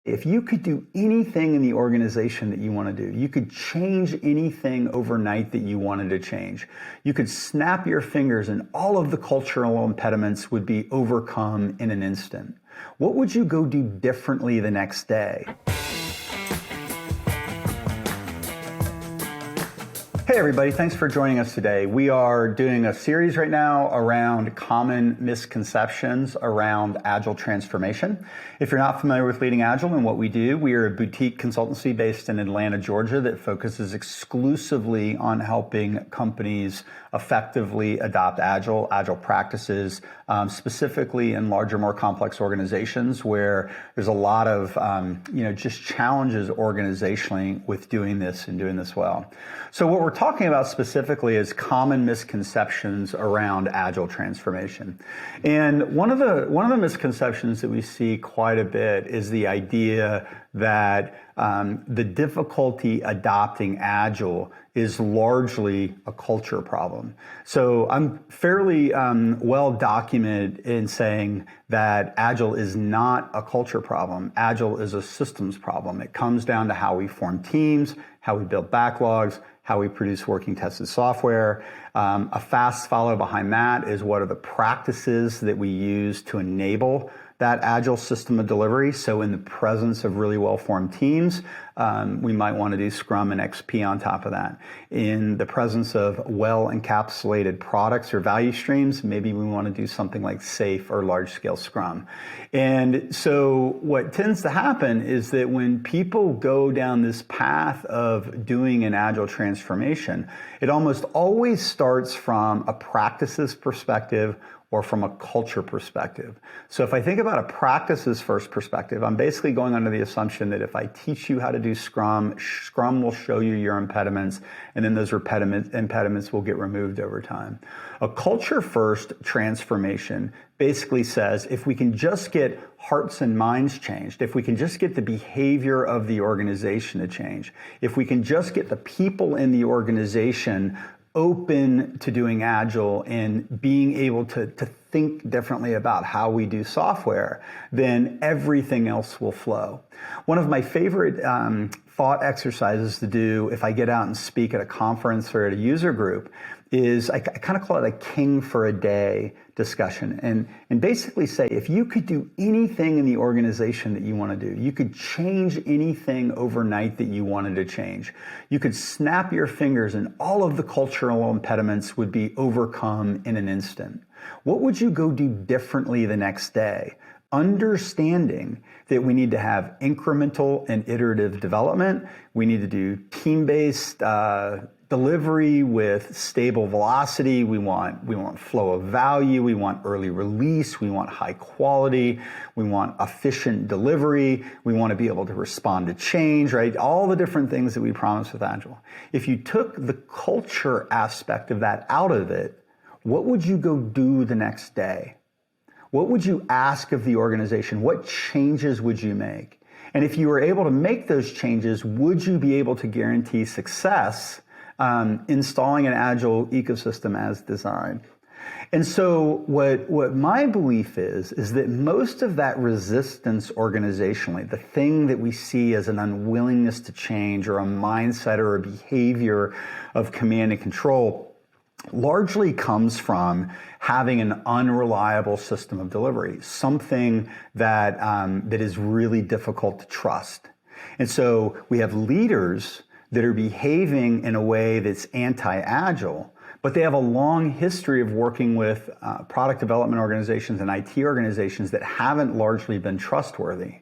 If you could do anything in the organization that you want to do, you could change anything overnight that you wanted to change. You could snap your fingers and all of the cultural impediments would be overcome in an instant. What would you go do differently the next day? Hey everybody, thanks for joining us today. We are doing a series right now around common misconceptions around Agile transformation. If you're not familiar with Leading Agile and what we do, we are a boutique consultancy based in Atlanta, Georgia that focuses exclusively on helping companies effectively adopt Agile practices, specifically in larger, more complex organizations where there's a lot of just challenges organizationally with doing this and doing this well. So what we're talking about specifically is common misconceptions around Agile transformation. And one of the misconceptions that we see quite a bit is the idea that the difficulty adopting Agile is largely a culture problem. So I'm fairly well documented in saying that Agile is not a culture problem. Agile is a systems problem. It comes down to how we form teams, how we build backlogs, how we produce working tested software. A fast follow behind that is what are the practices that we use to enable that Agile system of delivery. So in the presence of really well-formed teams, we might want to do Scrum and XP on top of that. In the presence of well-encapsulated products or value streams, maybe we want to do something like SAFe or large-scale Scrum. And so what tends to happen is that when people go down this path of doing an Agile transformation, it almost always starts from a practices perspective or from a culture perspective. So if I think about a practices first perspective, I'm basically going under the assumption that if I teach you how to do Scrum, Scrum will show you your impediments, and then those impediments will get removed over time. A culture first transformation basically says if we can just get hearts and minds changed, if we can just get the behavior of the organization to change, if we can just get the people in the organization open to doing Agile and being able to think differently about how we do software, then everything else will flow. One of my favorite thought exercises to do if I get out and speak at a conference or at a user group is I kind of call it a king for a day discussion and basically say if you could do anything in the organization that you want to do, you could change anything overnight that you wanted to change. You could snap your fingers and all of the cultural impediments would be overcome in an instant. What would you go do differently the next day? Understanding that we need to have incremental and iterative development. We need to do team-based delivery with stable velocity. We want flow of value. We want early release. We want high quality. We want efficient delivery. We want to be able to respond to change, right? All the different things that we promise with Agile. If you took the culture aspect of that out of it, what would you go do the next day? What would you ask of the organization? What changes would you make? And if you were able to make those changes, would you be able to guarantee success installing an Agile ecosystem as designed? And so what my belief is that most of that resistance organizationally, the thing that we see as an unwillingness to change or a mindset or a behavior of command and control, largely comes from having an unreliable system of delivery, something that is really difficult to trust. And so we have leaders that are behaving in a way that's anti-Agile, but they have a long history of working with product development organizations and IT organizations that haven't largely been trustworthy.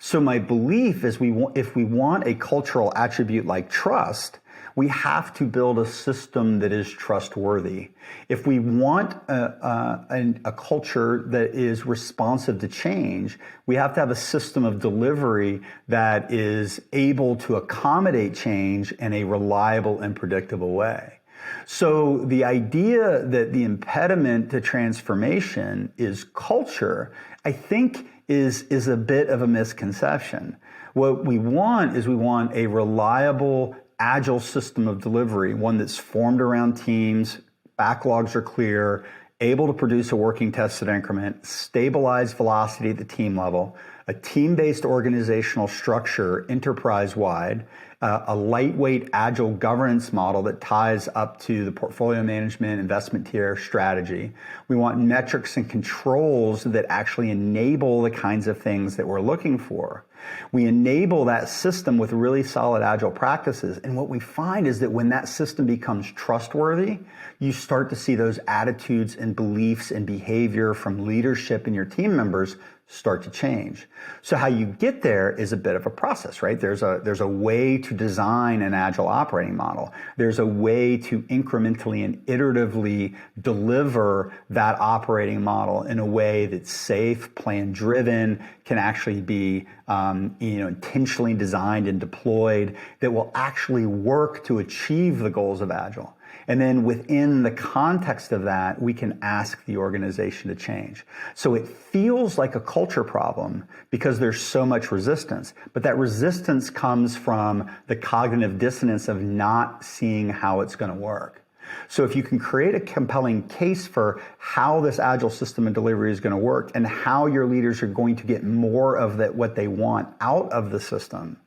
So my belief is if we want a cultural attribute like trust, we have to build a system that is trustworthy. If we want a culture that is responsive to change, we have to have a system of delivery that is able to accommodate change in a reliable and predictable way. So the idea that the impediment to transformation is culture, I think is a bit of a misconception. What we want is a reliable Agile system of delivery, one that's formed around teams, backlogs are clear, able to produce a working tested increment, stabilize velocity at the team level, A team-based organizational structure, enterprise-wide, a lightweight agile governance model that ties up to the portfolio management, investment tier strategy. We want metrics and controls that actually enable the kinds of things that we're looking for. We enable that system with really solid agile practices. And what we find is that when that system becomes trustworthy, you start to see those attitudes and beliefs and behavior from leadership and your team members start to change. So how you get there is a bit of a process, right? There's a way to design an agile operating model. There's a way to incrementally and iteratively deliver that operating model in a way that's safe, plan-driven, can actually be intentionally designed and deployed, that will actually work to achieve the goals of agile. And then within the context of that, we can ask the organization to change. So it feels like a culture problem because there's so much resistance, but that resistance comes from the cognitive dissonance of not seeing how it's going to work. So if you can create a compelling case for how this agile system and delivery is going to work and how your leaders are going to get more of what they want out of the system,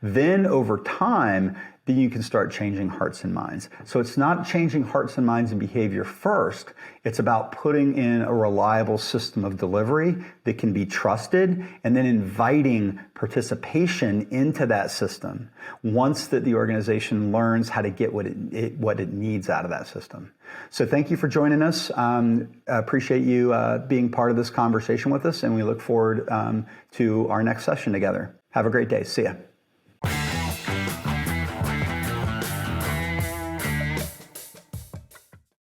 then over time, then you can start changing hearts and minds. So it's not changing hearts and minds and behavior first. It's about putting in a reliable system of delivery that can be trusted and then inviting participation into that system once that the organization learns how to get what it needs out of that system. So thank you for joining us. Appreciate you being part of this conversation with us, and we look forward to our next session together. Have a great day. See ya.